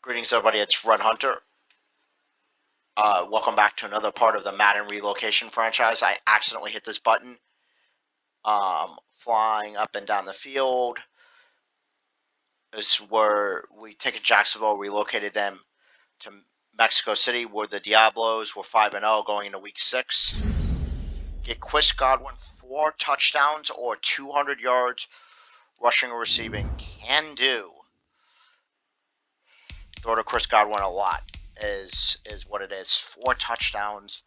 Greetings, everybody. It's Red Hunter. Welcome back to another part of the Madden Relocation franchise. I accidentally hit this button. Flying up and down the field. This is where we taken Jacksonville, relocated them to Mexico City, where the Diablos were 5-0 going into Week 6. Get Chris Godwin 4 touchdowns or 200 yards rushing or receiving. Can do. Throw to Chris Godwin a lot is what it is. 4 touchdowns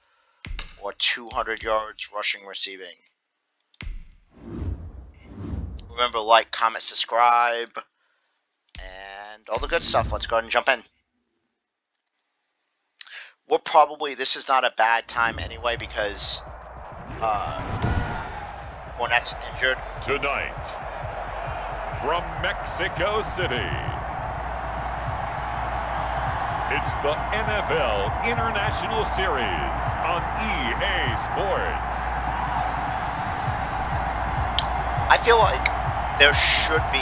or 200 yards rushing, receiving. Remember, like, comment, subscribe, and all the good stuff. Let's go ahead and jump in. This is not a bad time anyway because Fournette's injured. Tonight, from Mexico City, it's the NFL International Series on EA Sports. I feel like there should be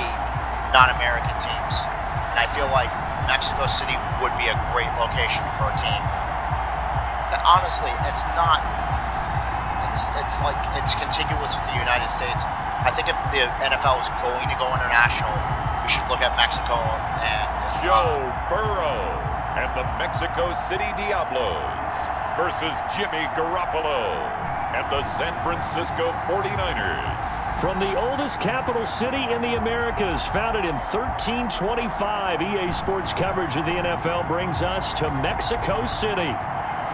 non-American teams, and I feel like Mexico City would be a great location for a team. But honestly, it's not. It's contiguous with the United States. I think if the NFL is going to go international, we should look at Mexico and Joe Burrow and the Mexico City Diablos versus Jimmy Garoppolo and the San Francisco 49ers. From the oldest capital city in the Americas, founded in 1325, EA Sports coverage of the NFL brings us to Mexico City.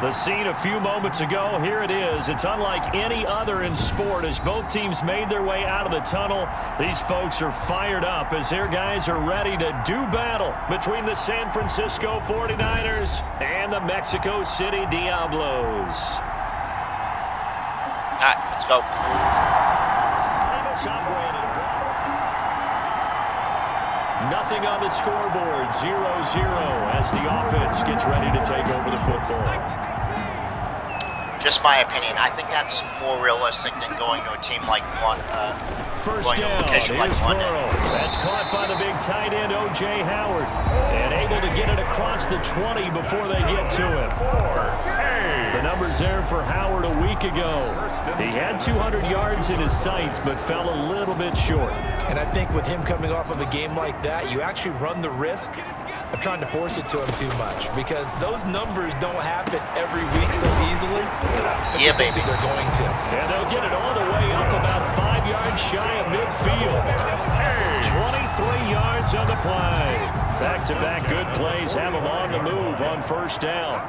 The scene a few moments ago, here it is. It's unlike any other in sport as both teams made their way out of the tunnel. These folks are fired up as their guys are ready to do battle between the San Francisco 49ers and the Mexico City Diablos. All right, let's go. Nothing on the scoreboard, 0-0 as the offense gets ready to take over the football. Just my opinion. I think that's more realistic than going to a team like First down, here's Burrow. That's caught by the big tight end, O.J. Howard. And able to get it across the 20 before they get to him. The numbers there for Howard a week ago. He had 200 yards in his sights, but fell a little bit short. And I think with him coming off of a game like that, you actually run the risk of trying to force it to him too much, because those numbers don't happen every week so easily. Yeah, baby. They're going to. And they'll get it all the way up about 5 yards shy of midfield. 23 yards on the play. Back-to-back good plays have them on the move on first down.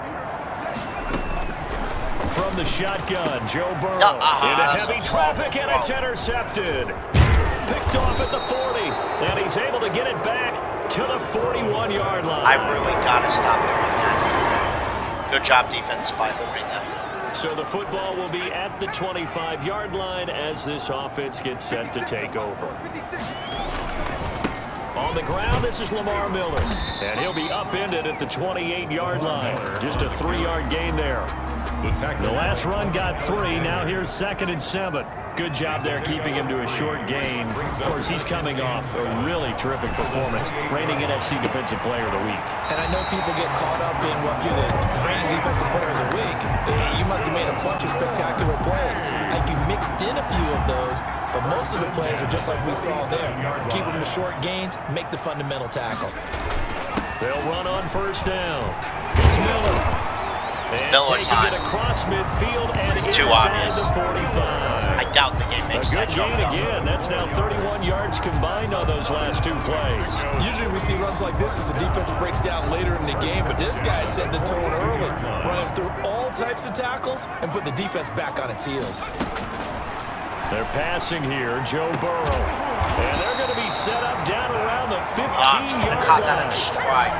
From the shotgun, Joe Burrow into heavy traffic, and it's intercepted. Picked off at the 40, and he's able to get it back to the 41-yard line. I really got to stop doing that. Good job, defense, by holding them. So the football will be at the 25-yard line as this offense gets set to take over. On the ground, this is Lamar Miller, and he'll be upended at the 28-yard line. Just a 3-yard gain there. The last run got 3. Now here's 2nd and 7. Good job there keeping him to a short gain. Of course, he's coming off a really terrific performance, reigning NFC Defensive Player of the Week. And I know people get caught up in, well, if you're the reigning Defensive Player of the Week, you must have made a bunch of spectacular plays. Like, you mixed in a few of those, but most of the plays are just like we saw there. Keep them to short gains, make the fundamental tackle. They'll run on first down. It's Miller. And taking it across midfield and inside the 45. I doubt the game makes that jump. A good gain again. That's now 31 yards combined on those last 2 plays. Usually we see runs like this as the defense breaks down later in the game, but this guy's setting the tone early, running through all types of tackles and put the defense back on its heels. They're passing here, Joe Burrow. And they're going to be set up down around the 15-yard caught that in line. stride.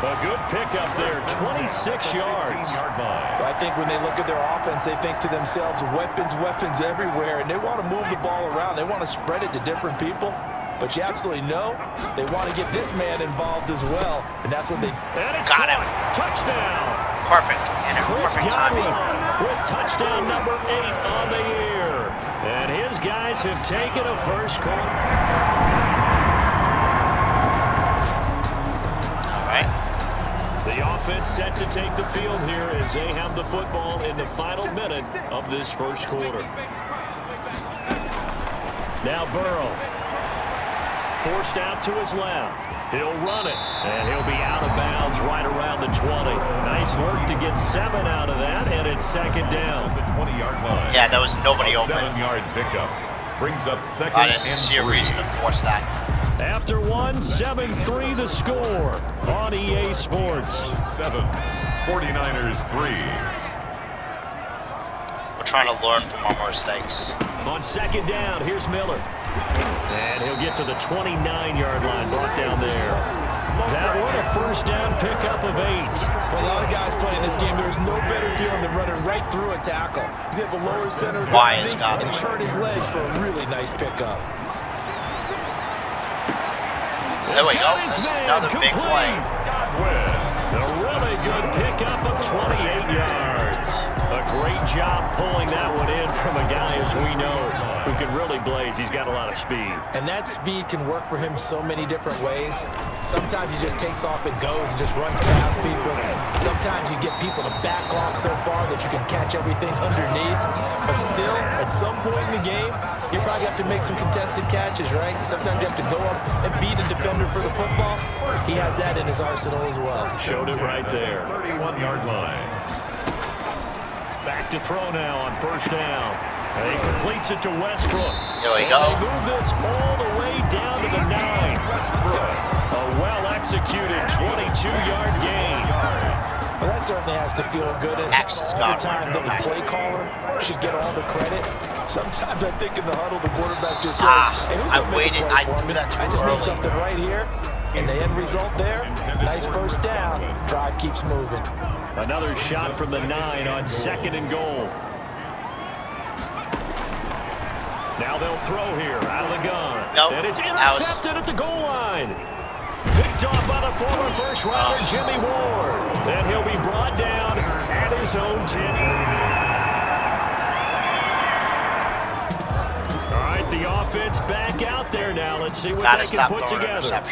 A good pickup there, 26 yards. I think when they look at their offense, they think to themselves, weapons everywhere, and they want to move the ball around. They want to spread it to different people. But you absolutely know they want to get this man involved as well, and that's what they got him. Touchdown. Perfect. And a Chris perfect timing. With touchdown number 8 on the year. And his guys have taken a first quarter. get set to take the field here as they have the football in the final minute of this first quarter. Now Burrow. Forced out to his left. He'll run it, and he'll be out of bounds right around the 20. Nice work to get 7 out of that, and it's second down. The 20-yard line. Yeah, there was nobody open. 7-yard pickup. Brings up second I didn't and see a 3. reason to force that. After 1, 7-3 the score on EA Sports. 7, 49ers 3. We're trying to learn from our mistakes. On second down, here's Miller. And he'll get to the 29-yard line, brought down there. That one, a first down pickup of 8. For a lot of guys playing this game, there's no better feeling than running right through a tackle. He's able to lower his center of gravity and turn his legs for a really nice pickup. There we go. That's another big play. A really good pickup of 28 yards. A great job pulling that one in from a guy, as we know, who can really blaze. He's got a lot of speed. And that speed can work for him so many different ways. Sometimes he just takes off and goes and just runs past people. Sometimes you get people to back off so far that you can catch everything underneath. But still, at some point in the game, you probably have to make some contested catches, right? Sometimes you have to go up and beat a defender for the football. He has that in his arsenal as well. Showed it right there. 31-yard line. Back to throw now on first down. And he completes it to Westbrook. There we go. They move this all the way down to the 9. Westbrook. A well-executed 22-yard gain. Well, that certainly has to feel good. It's not all the time that the play caller should get all the credit. Sometimes I think in the huddle, the quarterback just says, hey, who's going to make a play for me? I just need something right here. And the end result there, nice first down. Drive keeps moving. Another shot from the 9 on second and goal. Now they'll throw here out of the gun. Nope. And it's intercepted at the goal line. Picked off by the former first rounder, Jimmy Ward. Then he'll be brought down at his own 10. All right, the offense back out there now. Let's see what they can put together.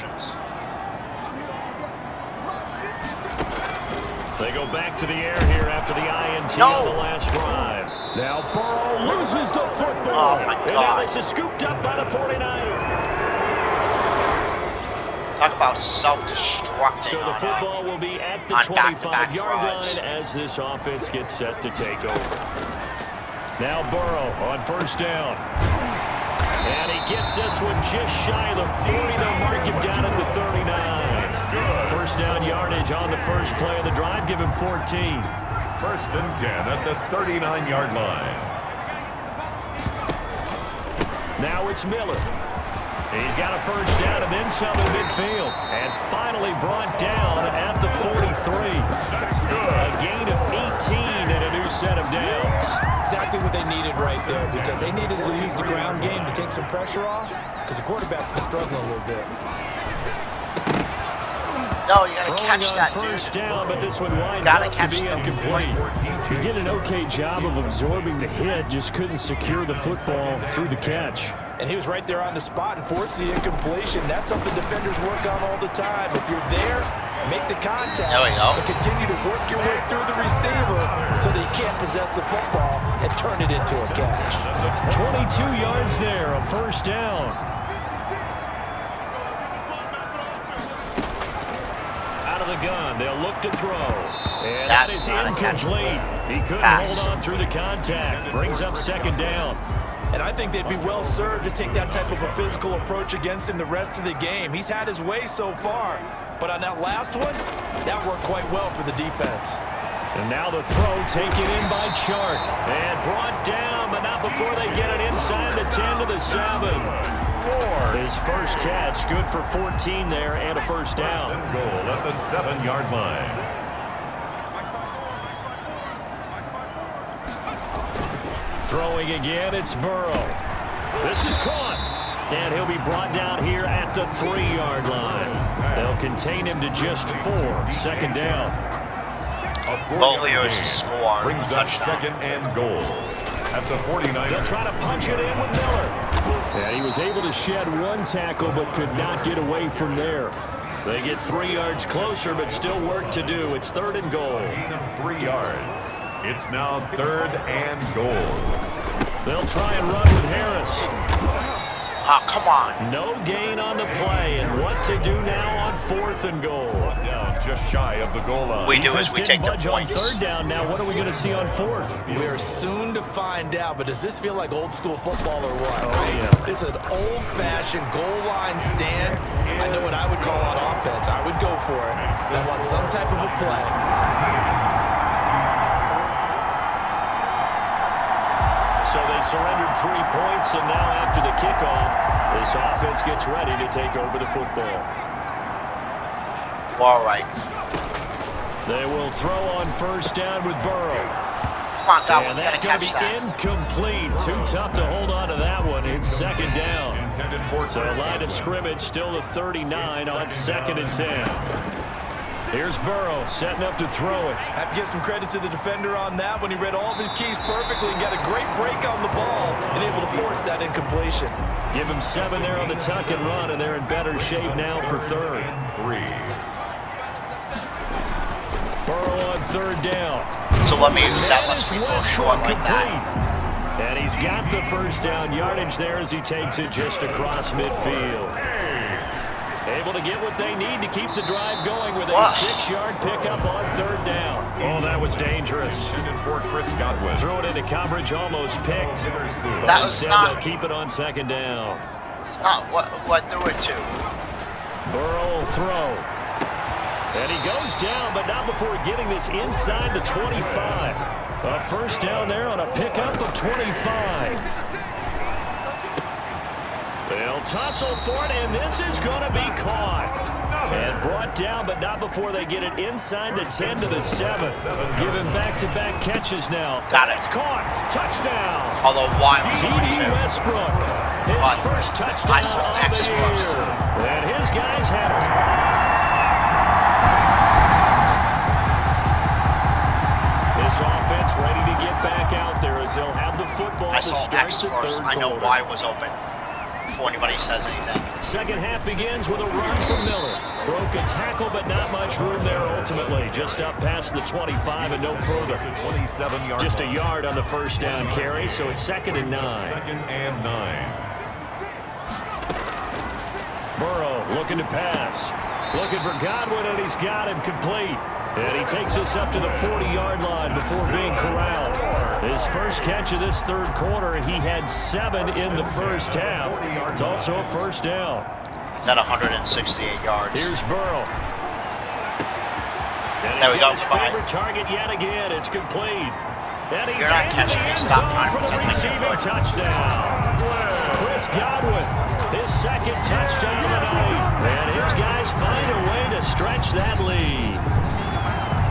They go back to the air here after the INT on the last drive. Now Burrow loses the football. Oh, my God. And now this is scooped up by the 49ers. Talk about self-destructing. So the football will be at the 25-yard line as this offense gets set to take over. Now Burrow on first down. And he gets this one just shy of the 40. They'll mark him down at the 39. First down yardage on the first play of the drive. Give him 14. First and 10 at the 39-yard line. Now it's Miller. He's got a first down and then some in midfield. And finally brought down at the 43. A gain of 18 and a new set of downs. Exactly what they needed right there, because they needed to use the ground game to take some pressure off, because the quarterback's been struggling a little bit. No, you gotta catch that, first down, but this one winds up to be incomplete. He did an okay job of absorbing the hit, just couldn't secure the football through the catch. And he was right there on the spot and forced the incompletion. That's something defenders work on all the time. If you're there, make the contact. There we go. But continue to work your way through the receiver so that you can't possess the football and turn it into a catch. 22 yards there, a first down. Out of the gun, they'll look to throw. And that is incomplete. He couldn't hold on through the contact. Brings up second down. And I think they'd be well served to take that type of a physical approach against him the rest of the game. He's had his way so far, but on that last one, that worked quite well for the defense. And now the throw taken in by Chark. And brought down, but not before they get it inside the 10 to the 7. His first catch, good for 14 there and a first down. Goal at the 7-yard line. Throwing again, it's Burrow. This is caught. And he'll be brought down here at the 3-yard line. They'll contain him to just 4. Second down. Goal here is a score. Brings up second and goal at the 49ers. They'll try to punch it in with Miller. Yeah, he was able to shed one tackle but could not get away from there. They get 3 yards closer, but still work to do. It's 3rd and goal. Gain of 3 yards. It's now 3rd and goal. They'll try and run with Harris. Oh, come on. No gain on the play, and what to do now on 4th and goal. Down just shy of the goal line. We do is we take the Budge on points. 3rd down. Now, what are we going to see on 4th? We're soon to find out, but does this feel like old school football or what? Oh, yeah. It's an old-fashioned goal line stand. I know what I would call on offense. I would go for it. I want some type of a play. So they surrendered 3 points, and now after the kickoff, this offense gets ready to take over the football. All right. They will throw on 1st down with Burrow. Come on, Godwin. And You got to that's going to catch be that. incomplete. Too tough to hold on to that one. It's 2nd down. Intended for So line of scrimmage still the 39 on 2nd and 10. Here's Burrow setting up to throw it. I have to give some credit to the defender on that when he read all of his keys perfectly and got a great break on the ball and able to force that incompletion. Give him 7 there on the tuck and run, and they're in better shape now for 3rd. 3. Burrow on 3rd down. So that lets me go short like that. And he's got the 1st down yardage there as he takes it just across midfield. Able to get what they need to keep the drive going with a 6-yard pickup on 3rd down. Oh, that was dangerous. Intended for Chris Godwin. Throw it into coverage, almost picked. But That was instead not- they'll keep it on 2nd down. It's not what threw it to. Burrow will throw. And he goes down, but not before getting this inside the 25. A 1st down there on a pickup of 25. They'll tussle for it, and this is going to be caught. And brought down, but not before they get it inside the 10 to the 7. Giving back-to-back catches now. Got it. It's caught. Touchdown. Although why was D.D. it Westbrook. His But first I touchdown saw of the X year. first. And his guys have it. This offense ready to get back out there as they'll have the football I to saw start X the first. 3rd I know quarter. Y was open before anybody says anything. 2nd half begins with a run from Miller. Broke a tackle, but not much room there ultimately. Just up past the 25 and no further. 27-yard. Just a yard on the 1st down carry, so it's 2nd and 9. 2nd and 9. Burrow looking to pass. Looking for Godwin, and he's got him complete. And he takes us up to the 40-yard line before being corralled. His first catch of this 3rd quarter, he had 7 in the 1st half. It's also a 1st down. He's at 168 yards. Here's Burrow. And There he's we got go, his Spy. favorite target yet again. It's complete. And he's You're not in catching the me. end Stop zone trying to for the pretend like you're receiving good. touchdown. Chris Godwin, his 2nd touchdown of the night. And his guys find a way to stretch that lead.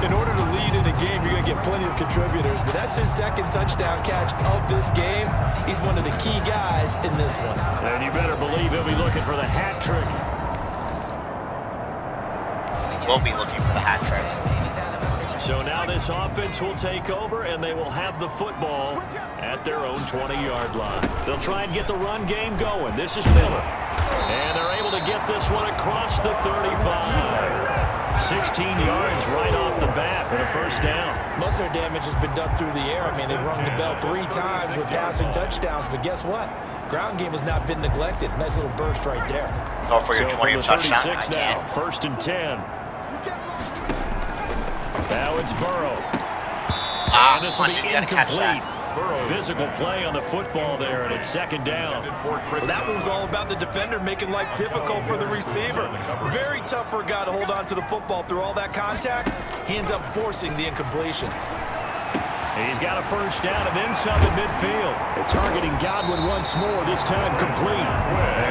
In order to lead in a game, you're going to get plenty of contributors, but that's his 2nd touchdown catch of this game. He's one of the key guys in this one. And you better believe he'll be looking for the hat trick. We'll be looking for the hat trick. So now this offense will take over, and they will have the football at their own 20-yard line. They'll try and get the run game going. This is Miller. And they're able to get this one across the 35. 16 yards right off the bat for the 1st down. Most of their damage has been done through the air. I mean, they've rung the bell 3 times with passing touchdowns, but guess what? Ground game has not been neglected. Nice little burst right there. Go for your So 20 from the touchdown. 36 I now, can't. 1st and 10. Now it's Burrow. And this will Come on, be you gotta catch incomplete. that. Physical play on the football there, and it's 2nd down. Well, that one was all about the defender making life difficult for the receiver. Very tough for a guy to hold on to the football through all that contact. He ends up forcing the incompletion. He's got a 1st down and then some in midfield. They're targeting Godwin once more, this time complete.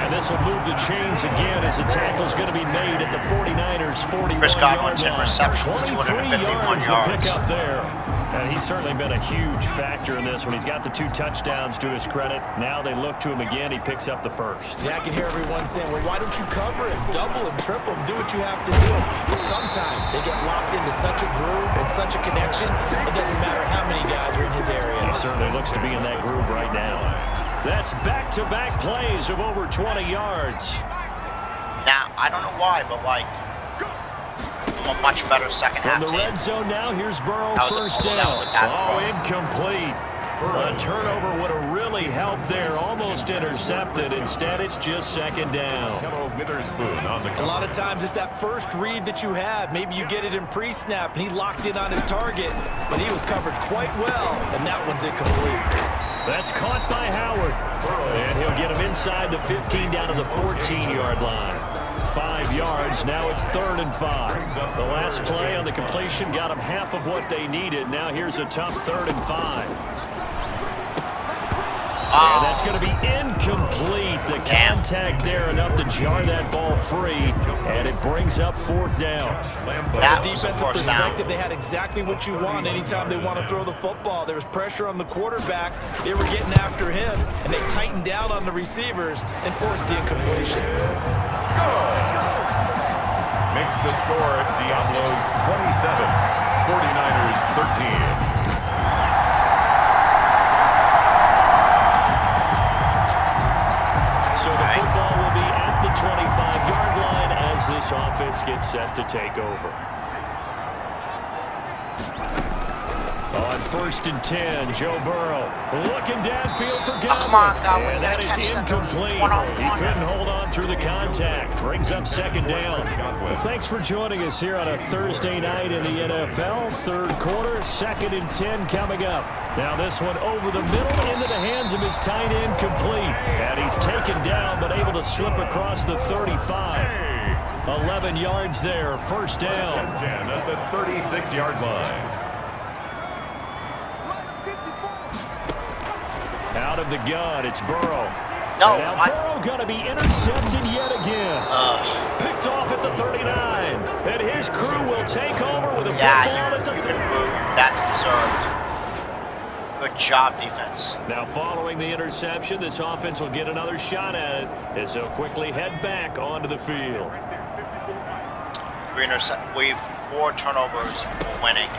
And this will move the chains again as the tackle's going to be made at the 49ers' 41-yard Chris Godwin's line. interception, 23 251 yards to yards. pick up there. And he's certainly been a huge factor in this one. He's got the 2 touchdowns to his credit. Now they look to him again. He picks up the 1st. Yeah, I can hear everyone saying, well, why don't you cover him, double him, triple him, do what you have to do. But sometimes they get locked into such a groove and such a connection, it doesn't matter how many guys are in his area. He certainly looks to be in that groove right now. That's back-to-back plays of over 20 yards. Now, I don't know why, but like, a much better second half From the team. red zone now, here's Burrow, first down. Oh, Incomplete. A turnover would have really helped there, almost intercepted. Instead, it's just second down. A lot of times it's that first read that you have. Maybe you get it in pre-snap, and he locked in on his target, but he was covered quite well, and that one's incomplete. That's caught by Howard. And he'll get him inside the 15 down to the 14-yard line. 5 yards. Now it's 3rd and 5. The last play on the completion got them half of what they needed. Now here's a tough 3rd and 5. And that's going to be incomplete. The contact there enough to jar that ball free, and it brings up 4th down. From a defensive perspective, they had exactly what you want anytime they want to throw the football. There was pressure on the quarterback. They were getting after him, and they tightened down on the receivers and forced the incompletion. Makes the score Diablos 27, 49ers 13. So the football will be at the 25-yard line as this offense gets set to take over. On 1st and 10, Joe Burrow looking downfield for Godwin. And that is incomplete. He couldn't hold on through the contact. Brings up 2nd down. Well, thanks for joining us here on a Thursday night in the NFL. 3rd quarter, 2nd and 10 coming up. Now this one over the middle into the hands of his tight end, complete. And he's taken down but able to slip across the 35. 11 yards there, 1st down. 10 at the 36-yard line. Out of the gun, it's Burrow. No, and now Burrow going to be intercepted yet again. Picked off at the 39. And his crew will take over with a football at the 30. That's deserved. Good job, defense. Now, following the interception, this offense will get another shot at it as they'll quickly head back onto the field. We've 4 turnovers. We're winning.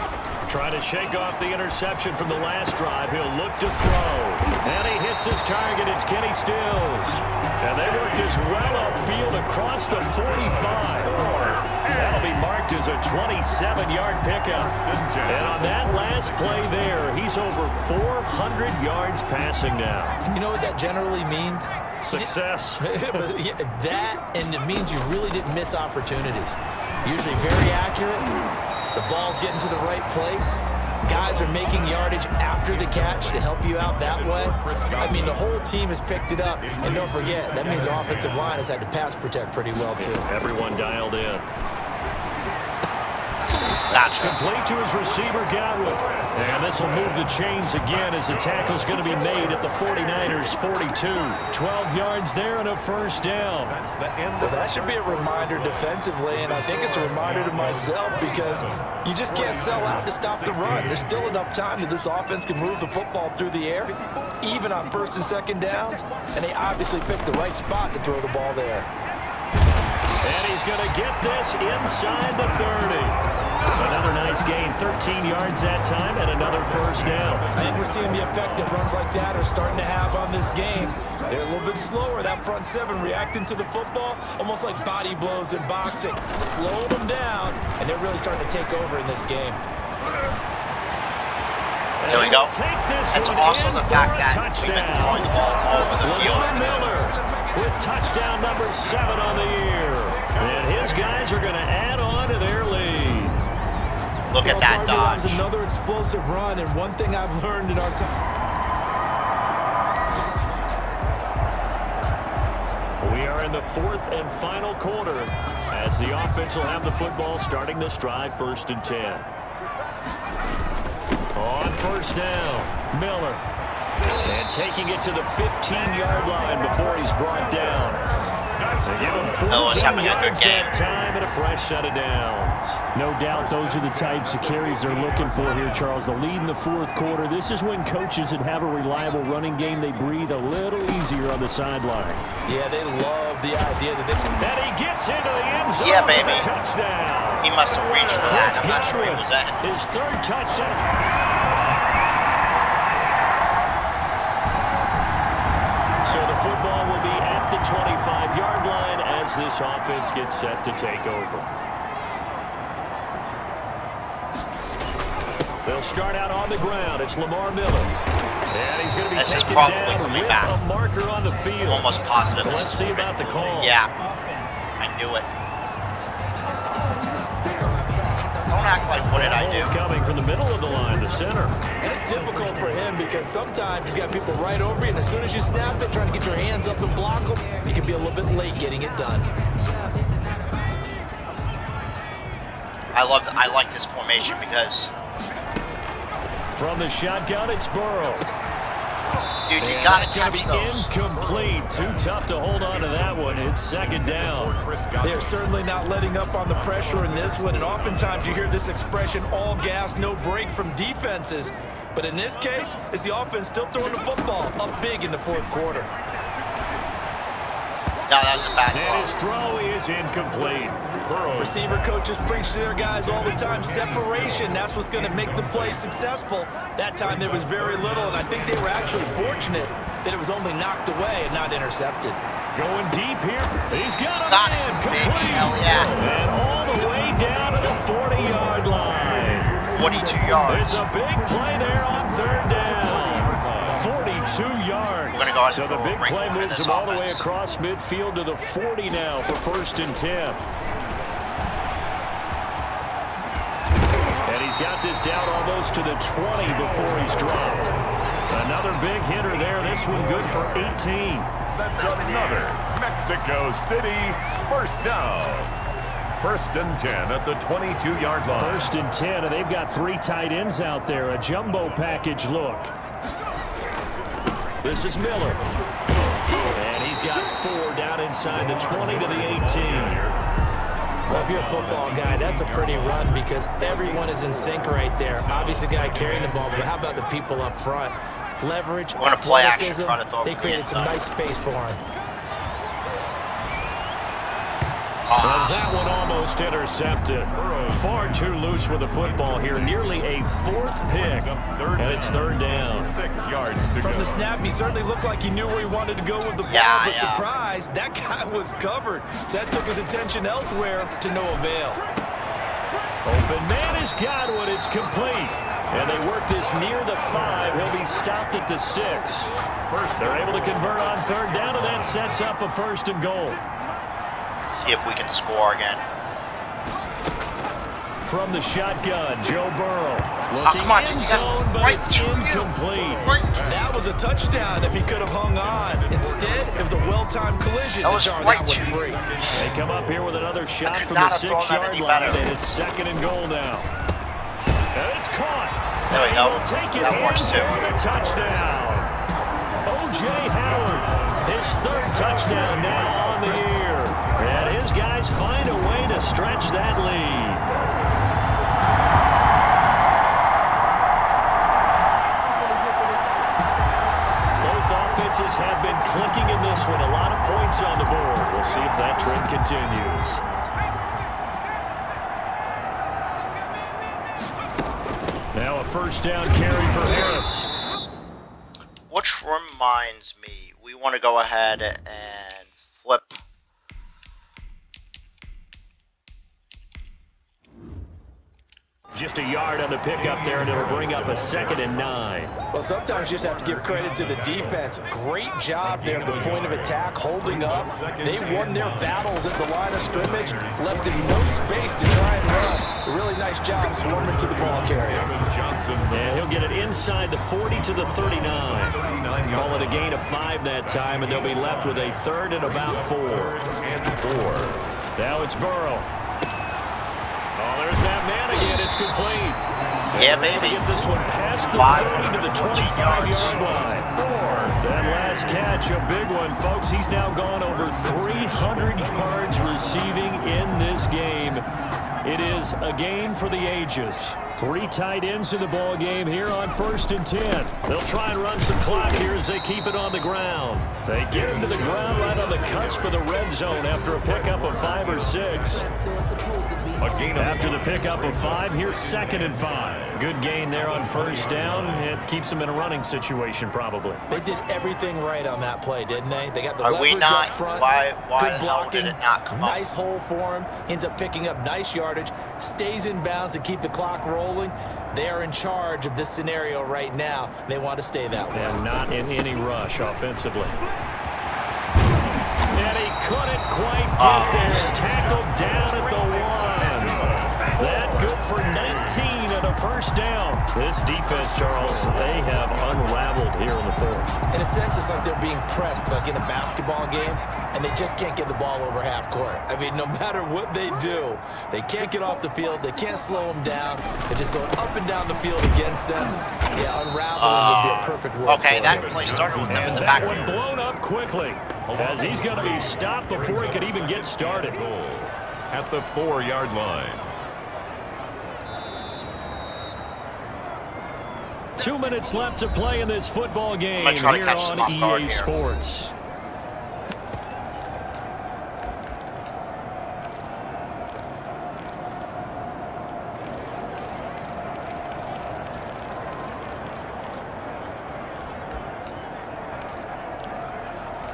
Trying to shake off the interception from the last drive. He'll look to throw. And he hits his target. It's Kenny Stills. And they work this well upfield across the 45. That'll be marked as a 27-yard pickup. And on that last play there, he's over 400 yards passing now. You know what that generally means? Success. That, and it means you really didn't miss opportunities. Usually very accurate. The ball's getting to the right place. Guys are making yardage after the catch to help you out that way. I mean, the whole team has picked it up. And don't forget, that means the offensive line has had to pass protect pretty well, too. Everyone dialed in. That's complete to his receiver, Godwin. And this will move the chains again as the tackle's going to be made at the 49ers' 42. 12 yards there and a 1st down. Well, that should be a reminder defensively, and I think it's a reminder to myself because you just can't sell out to stop the run. There's still enough time that this offense can move the football through the air, even on 1st and 2nd downs, and they obviously picked the right spot to throw the ball there. And he's going to get this inside the 30. Another nice gain, 13 yards that time, and another 1st down. I think we're seeing the effect that runs like that are starting to have on this game. They're a little bit slower, that front 7 reacting to the football, almost like body blows in boxing. Slow them down, and they're really starting to take over in this game. There we go. It's also the fact that we've been throwing the ball all over the field. Miller with touchdown number 7 on the year. And his guys are going to add on to their lead. Look at that dodge. That was another explosive run, and one thing I've learned in our time. We are in the 4th and final quarter as the offense will have the football starting this drive, 1st and 10. On 1st down, Miller. And taking it to the 15-yard line before he's brought down. They give him 14 yards that time and a fresh set of downs. No doubt those are the types of carries they're looking for here, Charles. The lead in the 4th quarter. This is when coaches that have a reliable running game, they breathe a little easier on the sideline. Yeah, they love the idea that and he gets into the end zone. Yeah, baby. For a touchdown. He must have reached for that. I'm not sure he was at it. His 3rd touchdown. So the football will be at the the 25-yard line as this offense gets set to take over. They'll start out on the ground. It's Lamar Miller. And he's going to be taken down with a marker on the field. I'm almost positive. So let's see about the call. Yeah, I knew it. Don't act like, what did I do? Coming from the middle of the line, the center. And it's difficult for him because sometimes you've got people right over you, and as soon as you snap it, trying to get your hands up and block them, you can be a little bit late getting it done. I like this formation because from the shotgun, it's Burrow. dude, you gotta catch those. Incomplete. Too tough to hold on to that one. It's second down. They're certainly not letting up on the pressure in this one, and oftentimes you hear this expression, all gas, no break from defenses. But in this case, it's the offense still throwing the football up big in the fourth quarter. No, that was a bad throw. And his throw is incomplete. Receiver coaches preach to their guys all the time, separation, that's what's going to make the play successful. That time there was very little, and I think they were actually fortunate that it was only knocked away and not intercepted. Going deep here. He's got a Got man. it, Complete. baby. Hell yeah. And all the way down to the 40-yard line. 42 yards. It's a big play there on third down. 42 yards. We're gonna go ahead So and the big bring play him in moves this him all the way offense. across midfield to the 40 now for 1st and 10. And he's got this down almost to the 20 before he's dropped. Another big hitter there. This one good for 18. That's another Mexico City first down. 1st and 10 at the 22-yard line. 1st and 10, and they've got 3 tight ends out there. A jumbo package look. This is Miller. And he's got 4 down inside the 20 to the 18. Well, if you're a football guy, that's a pretty run because everyone is in sync right there. Obviously, the guy carrying the ball, but how about the people up front? Leverage, We're gonna play action in athleticism, front of throw they from the created some inside. nice space for him. Well, that one almost intercepted. Far too loose with the football here. Nearly a 4th pick. And it's 3rd down. 6 yards to From go. the snap, he certainly looked like he knew where he wanted to go with the ball, Yeah, but yeah. surprise, that guy was covered. So that took his attention elsewhere to no avail. Open man has got one. It's complete. And they work this near the 5. He'll be stopped at the 6. They're able to convert on 3rd down, and that sets up a 1st and goal. See if we can score again. From the shotgun, Joe Burrow. Looking come on, end you zone, got but right it's to you. incomplete. Right. That was a touchdown if he could have hung on. Instead, it was a well-timed collision That to was jar right that one to free. They come up here with another shot could from the not have thrown that 6-yard any line, better. and it's 2nd and goal now. And it's caught. There we And go. he'll take it That in works too. for the touchdown. O.J. Howard, his 3rd touchdown now on the year. And his guys find a way to stretch that lead. Both offenses have been clicking in this one. A lot of points on the board. We'll see if that trend continues. Now a 1st down carry for Harris. Which reminds me, we want to go ahead and flip. Just a yard on the pickup there, and it'll bring up a 2nd and 9. Well, sometimes you just have to give credit to the defense. Great job there at the point of attack, holding up. They won their battles at the line of scrimmage, left them no space to try and run. A really nice job swarming to the ball carrier. And he'll get it inside the 40 to the 39. Call it a gain of 5 that time, and they'll be left with a 3rd and about 4. Now it's Burrow. Oh, there's that man again. It's complete. Yeah, baby. Get this one past the 5 30 to the 25-yard line. That last catch, a big one, folks. He's now gone over 300 yards receiving in this game. It is a game for the ages. 3 tight ends in the ball game here on 1st and 10. They'll try and run some clock here as they keep it on the ground. They get into the ground right on the cusp of the red zone after a pickup of 5 or 6. After the pickup of 5, here's 2nd and 5. Good gain there on 1st down. It keeps them in a running situation probably. They did everything right on that play, didn't they? They got the Are leverage we not? up front. Why Good the hell blocking. did it not come up? Nice hole for him. Ends up picking up nice yardage. Stays in bounds to keep the clock rolling. They are in charge of this scenario right now. They want to stay that way. And not in any rush offensively. And he couldn't quite get there. Tackled down at the 1. That good for 19 and a 1st down. This defense, Charles, they have unraveled here in the 4th. In a sense, it's like they're being pressed, like in a basketball game, and they just can't get the ball over half court. I mean, no matter what they do, they can't get off the field. They can't slow them down. They're just going up and down the field against them. Yeah, unraveling would be a perfect word Okay, for that them. play started with them in And the that back. one blown up quickly as he's going to be stopped before he could even get started. At the 4-yard line. 2 minutes left to play in this football game I'm gonna try to here catch them off on guard EA here. Sports.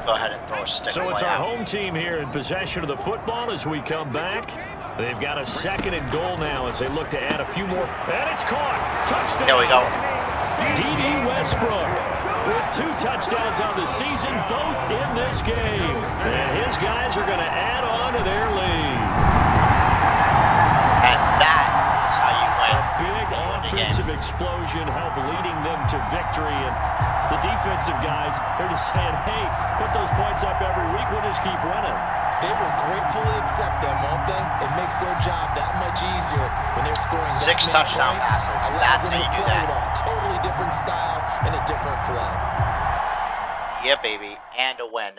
Go ahead and throw a stick So play it's our out. home team here in possession of the football as we come back. They've got a 2nd and goal now as they look to add a few more. And it's caught. Touchdown. There we go. D.D. Westbrook with 2 touchdowns on the season, both in this game. And his guys are going to add on to their lead. And that is how you win. A big the offensive game. explosion helped leading them to victory. And the defensive guys, they're just saying, hey, put those points up every week. We'll just keep running. They will gratefully accept them, won't they? It makes their job that much easier when they're scoring that 6 many touchdown points. passes. Allows That's them how you to do play that. with a totally different style and a different flow. Yeah, baby. And a win.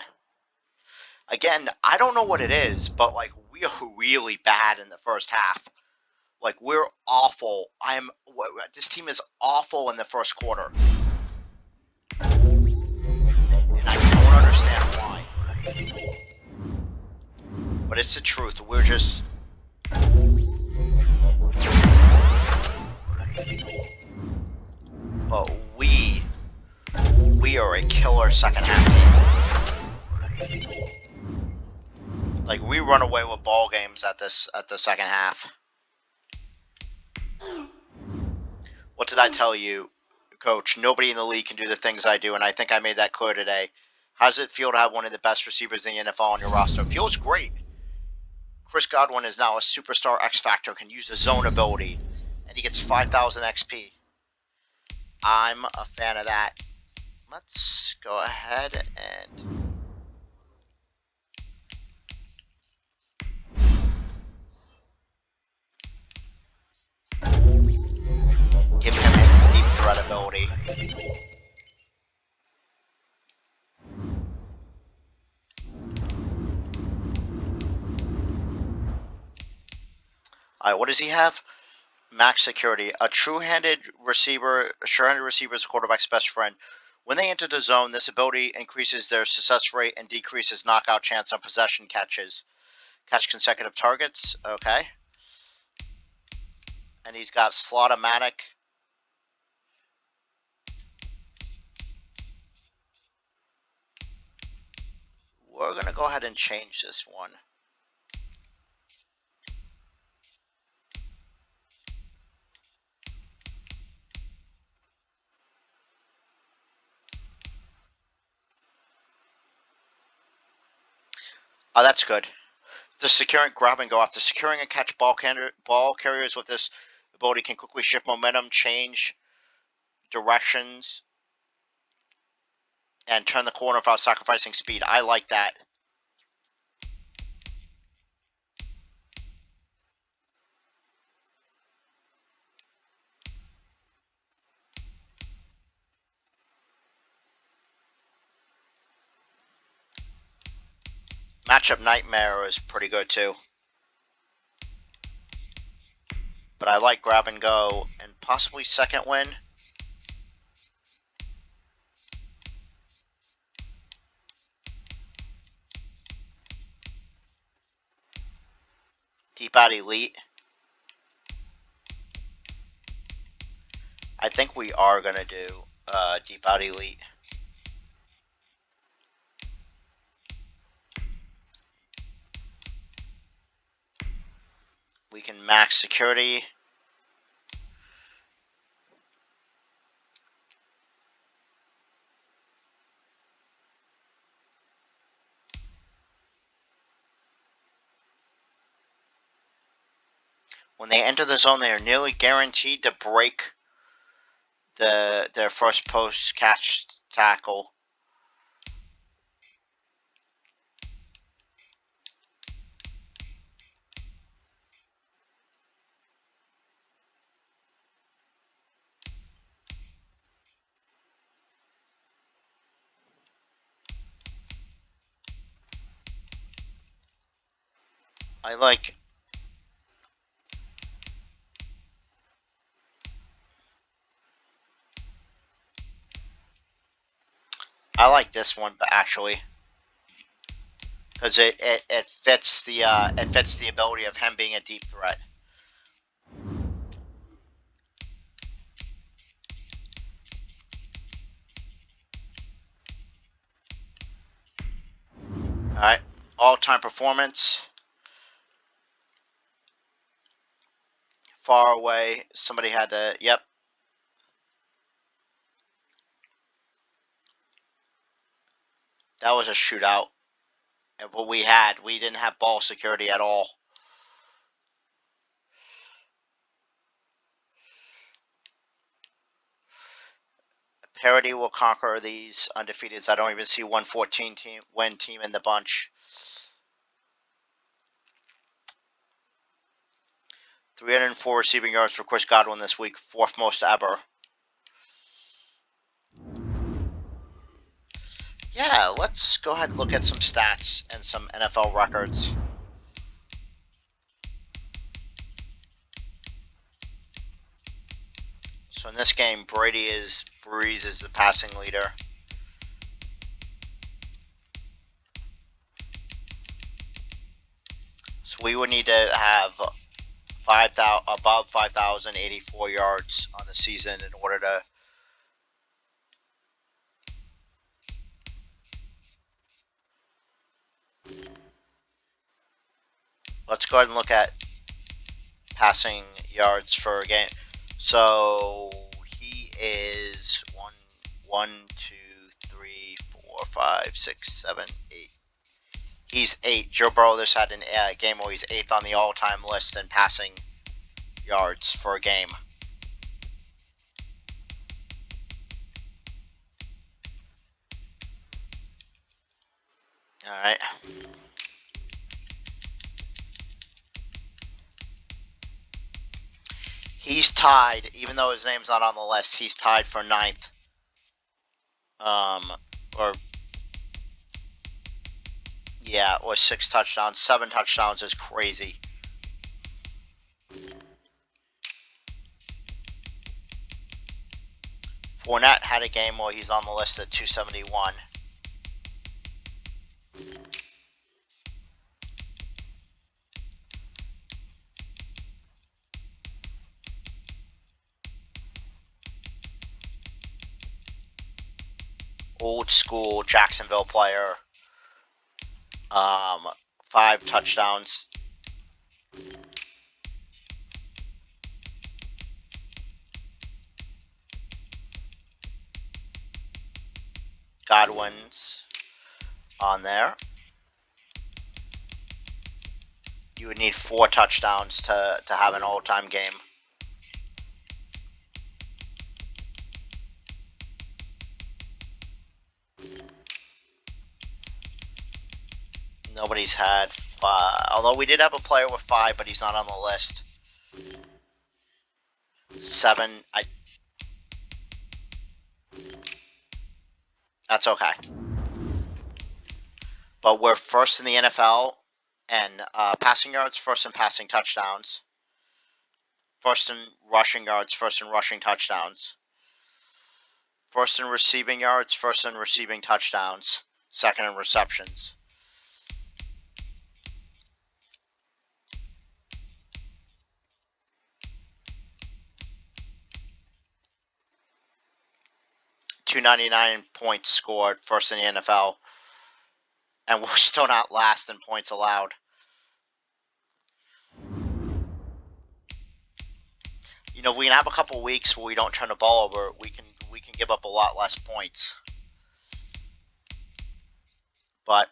Again, I don't know what it is, but, like, we are really bad in the first half. Like, we're awful. This team is awful in the first quarter. And I don't understand why. But it's the truth. We're just... But we are a killer second half team. Like, we run away with ball games at the second half. What did I tell you, Coach? Nobody in the league can do the things I do, and I think I made that clear today. How does it feel to have one of the best receivers in the NFL on your roster? It feels great. Chris Godwin is now a superstar X Factor, can use his zone ability, and he gets 5,000 XP. I'm a fan of that. Let's go ahead and... give him his deep threat ability. Alright, what does he have? Max security. A sure-handed receiver is a quarterback's best friend. When they enter the zone, this ability increases their success rate and decreases knockout chance on possession catches. Catch consecutive targets. Okay. And he's got Slot-O-Matic. We're going to go ahead and change this one. Oh, that's good. The securing grab and go. After securing and catch ball carriers with this ability can quickly shift momentum, change directions, and turn the corner without sacrificing speed. I like that. Matchup Nightmare is pretty good too. but I like grab and go and possibly second win. Deep out elite. I think we are going to do deep out elite. We can max security. When they enter the zone, they are nearly guaranteed to break their first post catch tackle. I like this one, but actually, because it fits the ability of him being a deep threat. All right, all-time performance. Far away. Somebody had to. Yep. That was a shootout. And what we didn't have ball security at all. Parity will conquer these undefeateds. I don't even see 114 win team in the bunch. 304 receiving yards for Chris Godwin this week, fourth most ever. Yeah, let's go ahead and look at some stats and some NFL records. So in this game, Breeze is the passing leader. So we would need to have above 5,084 yards on the season in order to. Let's go ahead and look at passing yards for a game. So he is 1, 2, 3, 4, 5, 6, 7, 8. He's 8. Joe Burrow just had a game where he's 8th on the all-time list in passing yards for a game. All right. He's tied, even though his name's not on the list, he's tied for 9th. Or 6 touchdowns. 7 touchdowns is crazy. Fournette had a game where he's on the list at 271. Old school Jacksonville player. 5 touchdowns. Godwin's on there. You would need 4 touchdowns to have an all-time game. Nobody's had 5. Although we did have a player with 5, but he's not on the list. 7. That's okay. But we're first in the NFL and passing yards, first in passing touchdowns. first in rushing yards, first in rushing touchdowns. First in receiving yards, first in receiving touchdowns, second in receptions. .299 points scored, first in the NFL, and we're still not last in points allowed. You know, we can have a couple weeks where we don't turn the ball over. We can give up a lot less points, but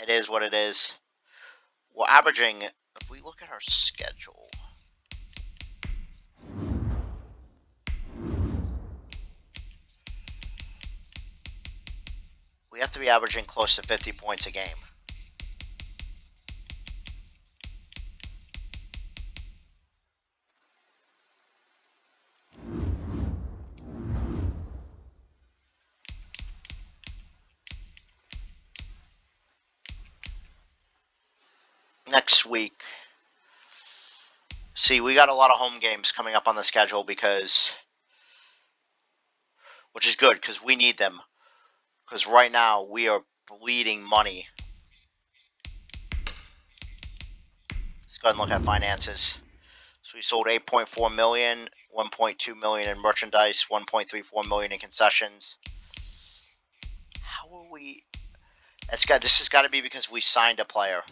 it is what it is. We're averaging. If we look at our schedule, we have to be averaging close to 50 points a game. Next week, see, we got a lot of home games coming up on the schedule which is good because we need them. Because right now we are bleeding money. Let's go ahead and look at finances. So we sold 8.4 million, 1.2 million in merchandise, 1.34 million in concessions. How are we? This has got to be because we signed a player.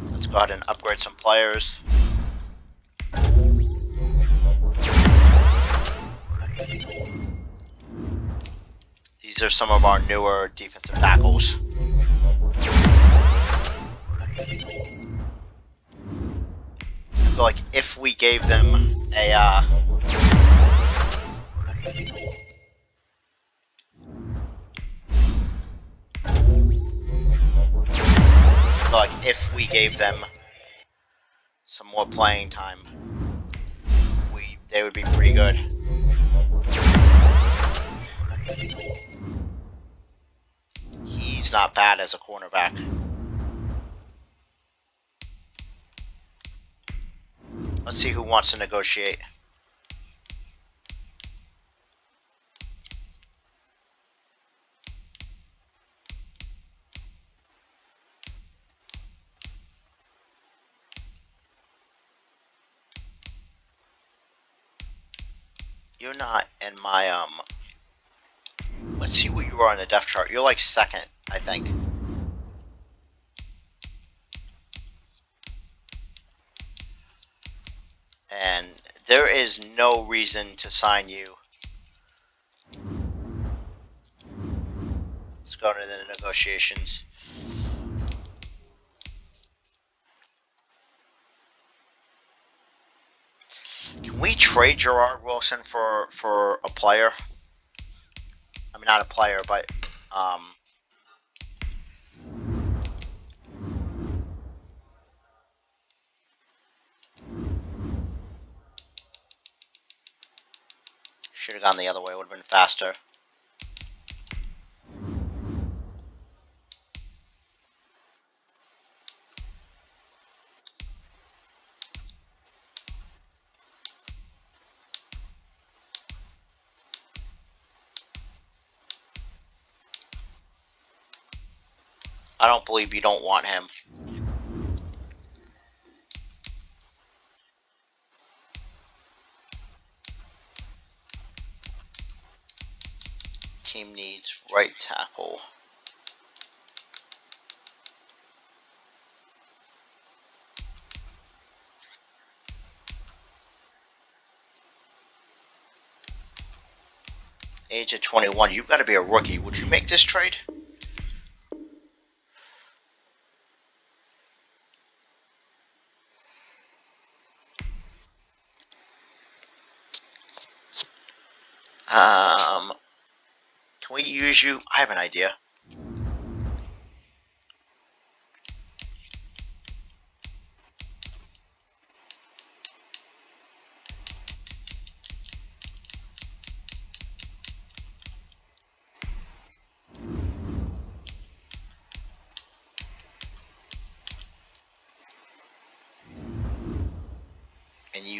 Let's go ahead and upgrade some players. These are some of our newer defensive tackles. So, like, if we gave them a if we gave them some more playing time, they would be pretty good. He's not bad as a cornerback. Let's see who wants to negotiate. You're not in my let's see where you are on the depth chart. You're like second, I think. And there is no reason to sign you. Let's go into the negotiations. Can we trade Gerard Wilson for a player? I mean, not a player, but should have gone the other way. Would have been faster. I don't believe you don't want him. Team needs right tackle. Age of 21. You've got to be a rookie. Would you make this trade? Can we use you? I have an idea.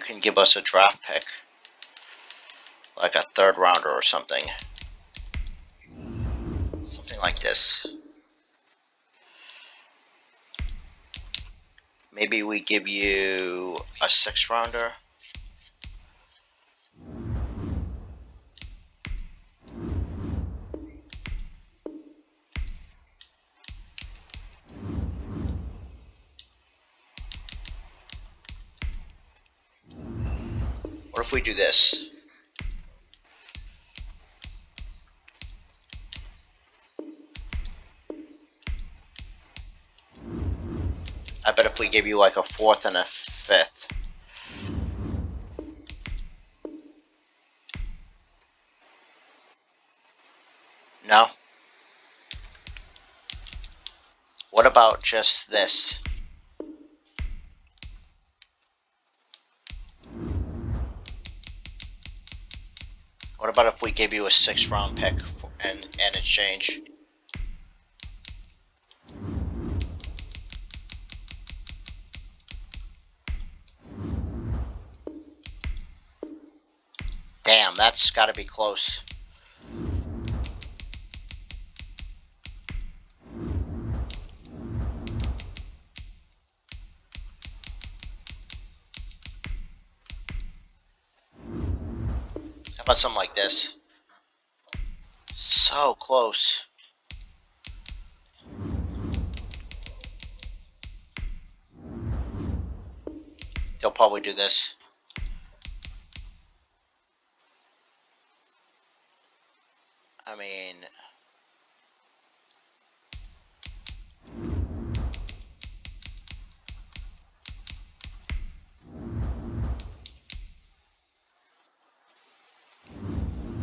can give us a draft pick, like a third rounder or something. Something like this. Maybe we give you a 6th rounder. What if we do this? I bet if we gave you like a 4th and a 5th. No? What about just this? What about if we gave you a 6th round pick in exchange? Damn, that's got to be close. How about something like this? So close. They'll probably do this. I mean,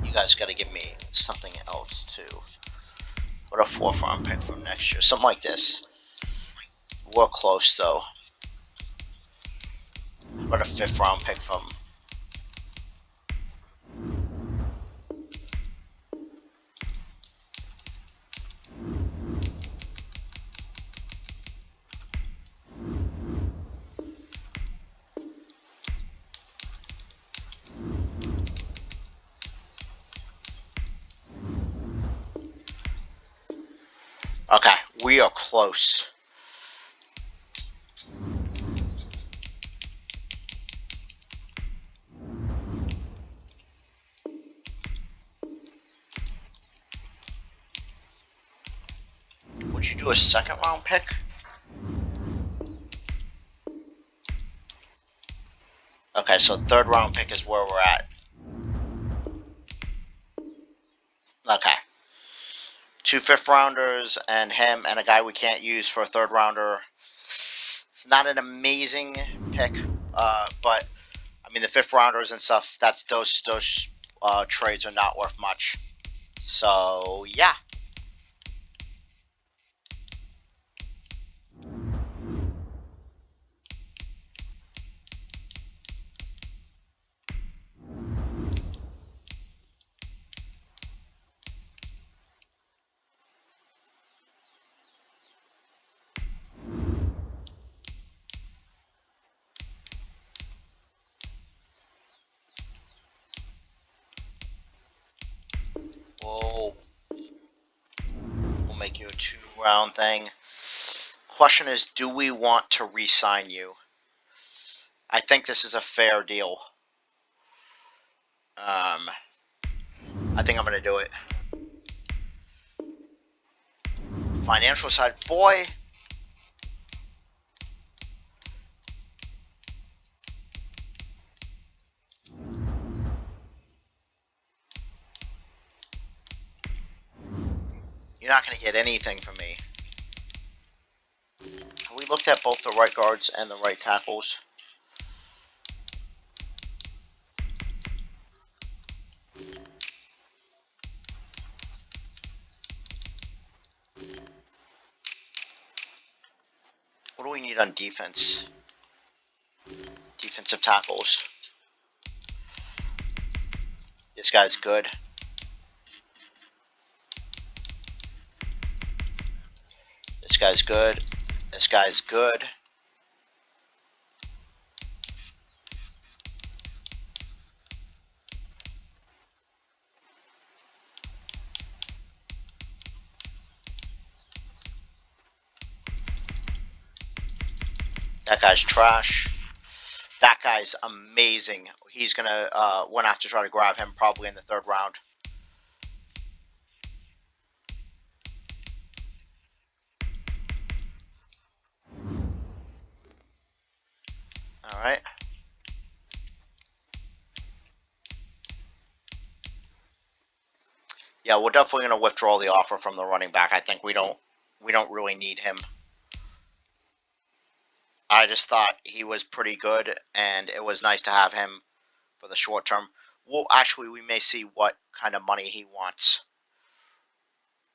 you guys got to give me something else too. What a 4th round pick from next year? Something like this. We're close though. What a 5th round pick from. Okay, we are close. Would you do a 2nd round pick? Okay, so 3rd round pick is where we're at. Okay. 2 5th rounders and him and a guy we can't use for a 3rd rounder. It's not an amazing pick, but I mean the 5th rounders and stuff. That's those trades are not worth much. So yeah. We'll make you a 2-round thing. Question is, do we want to re-sign you? I think this is a fair deal. I think I'm going to do it. Financial side, boy. You're not going to get anything from me. Have we looked at both the right guards and the right tackles? What do we need on defense? Defensive tackles. This guy's good. This guy's good. This guy's good. That guy's trash. That guy's amazing. He's going to went after try to grab him probably in the 3rd round. All right. Yeah, we're definitely going to withdraw the offer from the running back. I think we don't really need him. I just thought he was pretty good, and it was nice to have him for the short term. Well, actually, we may see what kind of money he wants.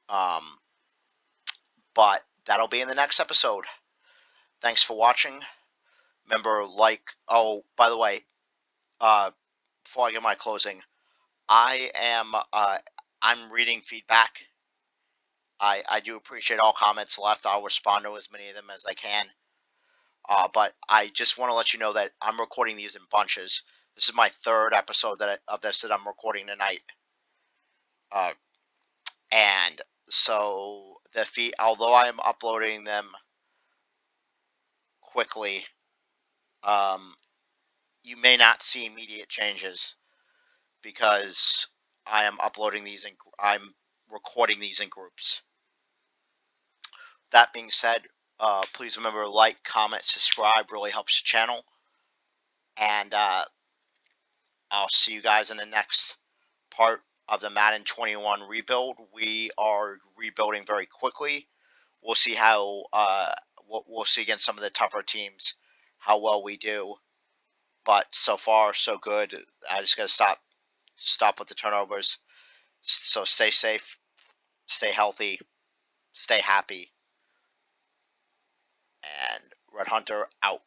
But that'll be in the next episode. Thanks for watching. Remember, oh, by the way, before I get my closing, I'm reading feedback. I do appreciate all comments left. I'll respond to as many of them as I can. But I just want to let you know that I'm recording these in bunches. This is my 3rd episode of this that I'm recording tonight. And so although I am uploading them quickly, you may not see immediate changes because I'm recording these in groups. That being said, please remember to like, comment, subscribe. Really helps the channel. And I'll see you guys in the next part of the Madden 21 rebuild. We are rebuilding very quickly. We'll see how we'll see against some of the tougher teams how well we do. But so far, so good. I just gotta stop with the turnovers. So stay safe, stay healthy, stay happy, and Red Hunter out.